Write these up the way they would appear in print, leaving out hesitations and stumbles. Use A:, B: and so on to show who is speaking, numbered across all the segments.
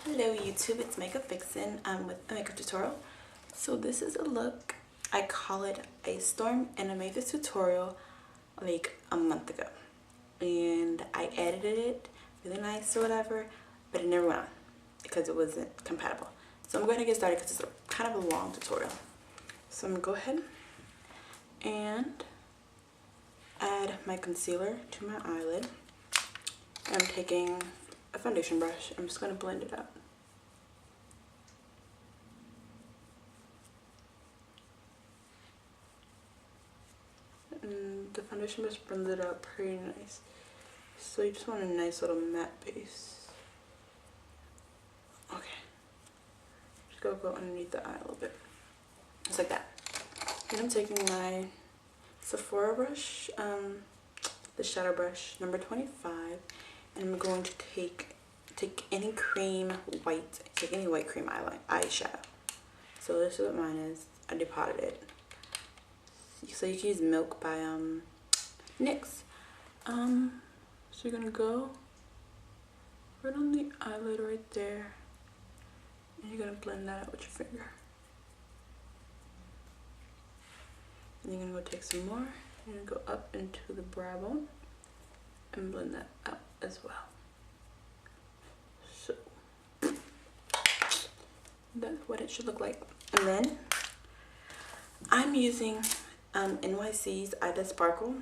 A: Hello YouTube, it's Makeup Vixen with a makeup tutorial. So this is a look, I call it Ice Storm, and I made this tutorial like a month ago. And I edited it really nice or whatever, but it never went on because it wasn't compatible. So I'm going to get started because it's kind of a long tutorial. So I'm going to go ahead and add my concealer to my eyelid. I'm taking a foundation brush. I'm just going to blend it out. And the foundation brush blends it out pretty nice. So you just want a nice little matte base. Okay. Just go underneath the eye a little bit. Just like that. And I'm taking my Sephora brush, the shadow brush, number 25, and I'm going to take any cream white, take any white cream eyeshadow. So this is what mine is. I depotted it. So you can use Milk by NYX. So you're gonna go right on the eyelid right there, and you're gonna blend that out with your finger. And you're gonna go take some more. You're gonna go up into the brow bone and blend that out as well. So that's what it should look like. And then I'm using NYC's Eye Dust Sparkle.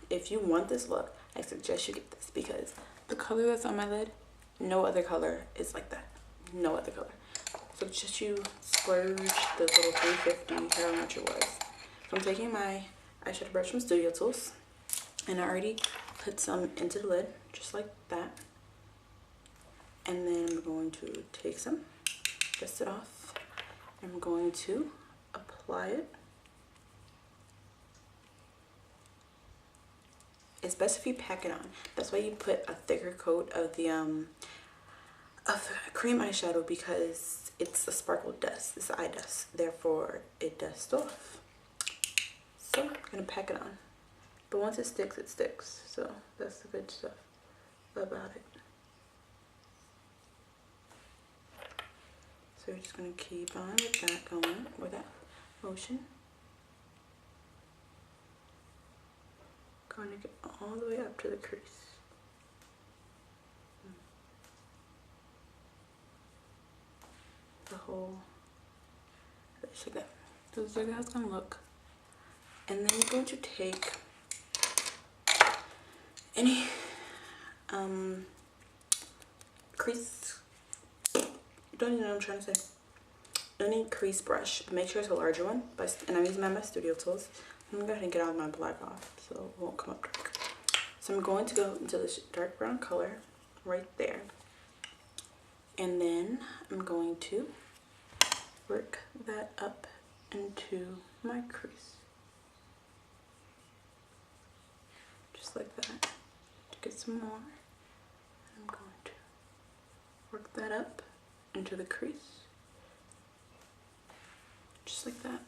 A: If you want this look, I suggest you get this because the color that's on my lid, no other color is like that. No other color. So just you splurge the little 350, however much it was. So I'm taking my eyeshadow brush from Studio Tools, and I already put some into the lid, just like that. And then I'm going to take some, dust it off. I'm going to apply it. It's best if you pack it on. That's why you put a thicker coat of the cream eyeshadow, because it's a sparkle dust. It's eye dust. Therefore, it dusts off. So I'm gonna pack it on. But once it sticks, it sticks. So that's the good stuff about it. So we're just gonna keep on with that going, with that motion. Going to get all the way up to the crease. The whole, just like that. So this is how it's gonna look. And then you're going to take any crease, you don't even know what I'm trying to say. Any crease brush, make sure it's a larger one, and I'm using my Studio Tools. I'm gonna go ahead and get all my black off so it won't come up dark. So I'm going to go into this dark brown color right there, and then I'm going to work that up into my crease, just like that. To get some more, I'm going to work that up into the crease, just like that.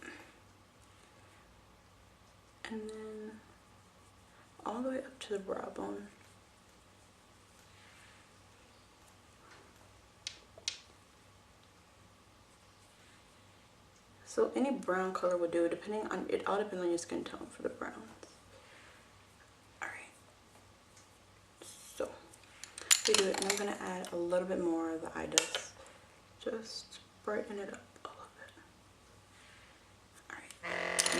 A: And then all the way up to the brow bone. So any brown color will do, depending on it. All depends on your skin tone for the browns. All right. So we do it, and I'm gonna add a little bit more of the eye dust, just brighten it up a little bit. All right.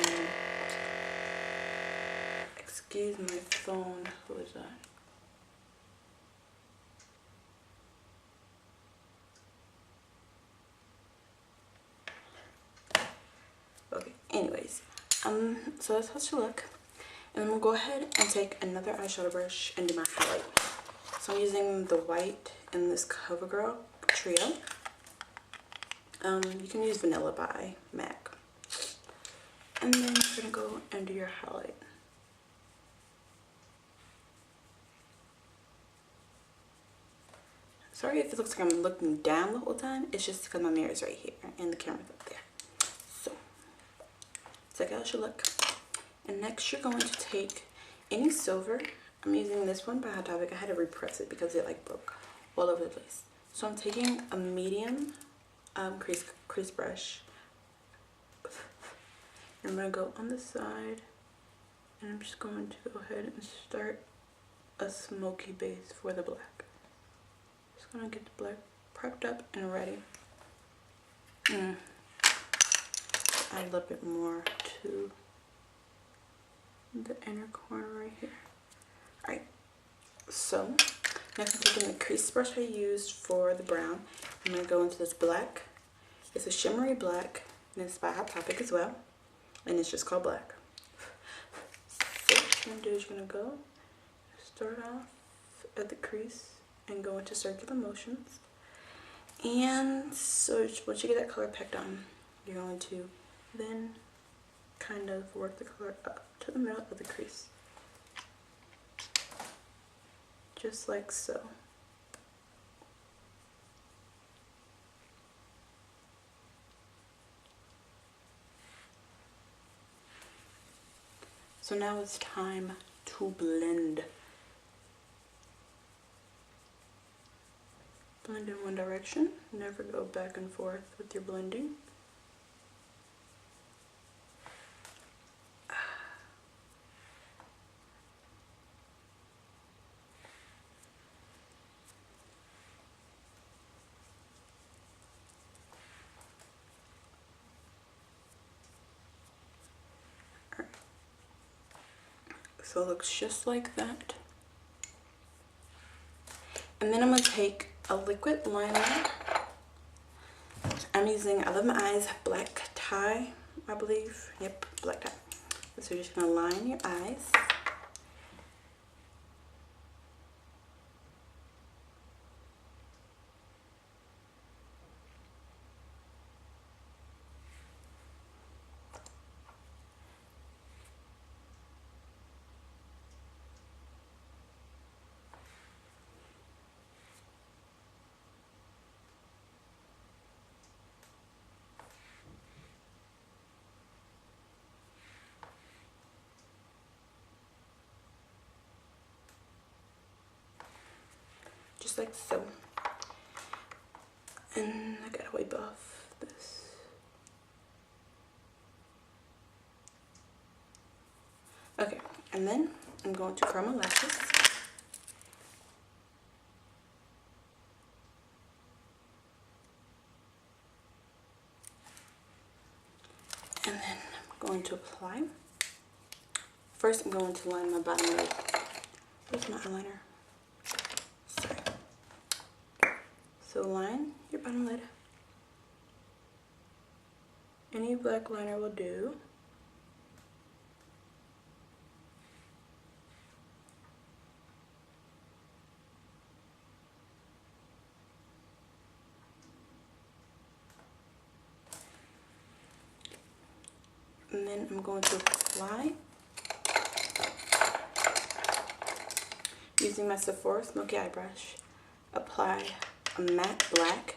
A: And excuse my phone. Who is that? Okay, anyways, so that's how it should look. And I'm gonna go ahead and take another eyeshadow brush and do my highlight. So I'm using the white in this CoverGirl trio. You can use Vanilla by MAC. And then you're gonna go and do your highlight. Sorry if it looks like I'm looking down the whole time. It's just because my mirror is right here and the camera's up there. So that's how it should look. And next you're going to take any silver. I'm using this one by Hot Topic. I had to repress it because it like broke all over the place. So I'm taking a medium crease brush. I'm going to go on the side, and I'm just going to go ahead and start a smoky base for the black. Just going to get the black prepped up and ready. Add a little bit more to the inner corner right here. Alright, so next I'm taking the crease brush I used for the brown. I'm going to go into this black. It's a shimmery black, and it's by Hot Topic as well, and it's just called black. So what you're going to do is you're going to go start off at the crease and go into circular motions. And so once you get that color picked on, you're going to then kind of work the color up to the middle of the crease. Just like so. So now it's time to blend. Blend in one direction, never go back and forth with your blending. So it looks just like that. And then I'm going to take a liquid liner. I'm using I Love My Eyes Black Tie, I believe. Yep, black tie. So you're just going to line your eyes. Just like so. And I gotta wipe off this. Okay, and then I'm going to curl my lashes. And then I'm going to apply. First, I'm going to line my bottom lid. Where's my eyeliner? Sorry. So line your bottom lid. Any black liner will do. And then I'm going to apply using my Sephora Smoky Eye Brush. Apply a matte black.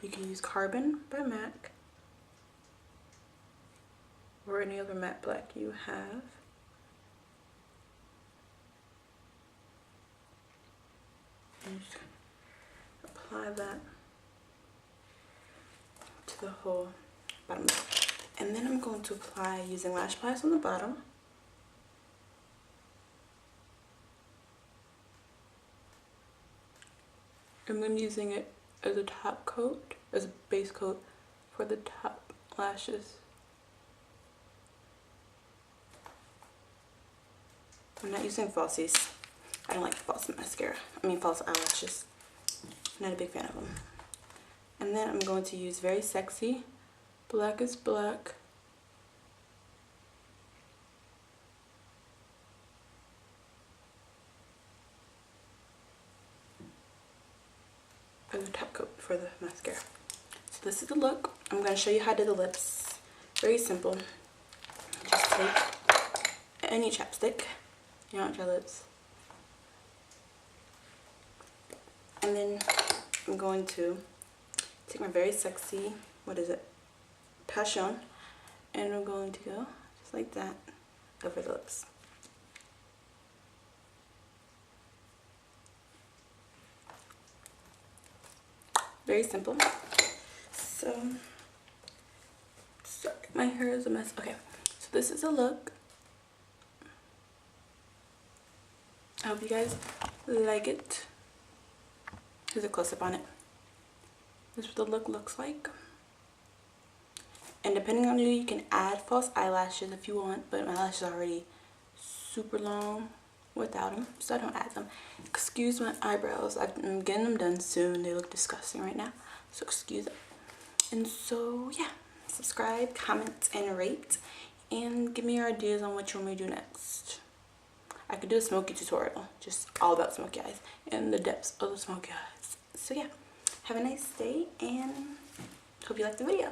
A: You can use Carbon by MAC or any other matte black you have. And just apply that to the whole bottom. And then I'm going to apply using Lash Blast on the bottom. And then using it as a top coat, as a base coat for the top lashes. I'm not using falsies. I don't like false mascara. I mean false eyelashes. I'm not a big fan of them. And then I'm going to use Very Sexy Black is Black. As a top coat for the mascara. So this is the look. I'm going to show you how to do the lips. Very simple. Just take any chapstick. You don't your lips. And then I'm going to take my Very Sexy, what is it? Passion. And I'm going to go just like that over the lips. Very simple. So, sorry, my hair is a mess. Okay, so this is a look. I hope you guys like it. Here's a close-up on it. This is what the look looks like. And depending on you can add false eyelashes if you want, but my lashes are already super long without them, so I don't add them. Excuse my eyebrows. I'm getting them done soon. They look disgusting right now, so excuse it. And so yeah, subscribe, comment, and rate, and give me your ideas on what you want me to do next. I could do a smoky tutorial, just all about smoky eyes and the depths of the smoky eyes. So yeah, have a nice day, and hope you liked the video.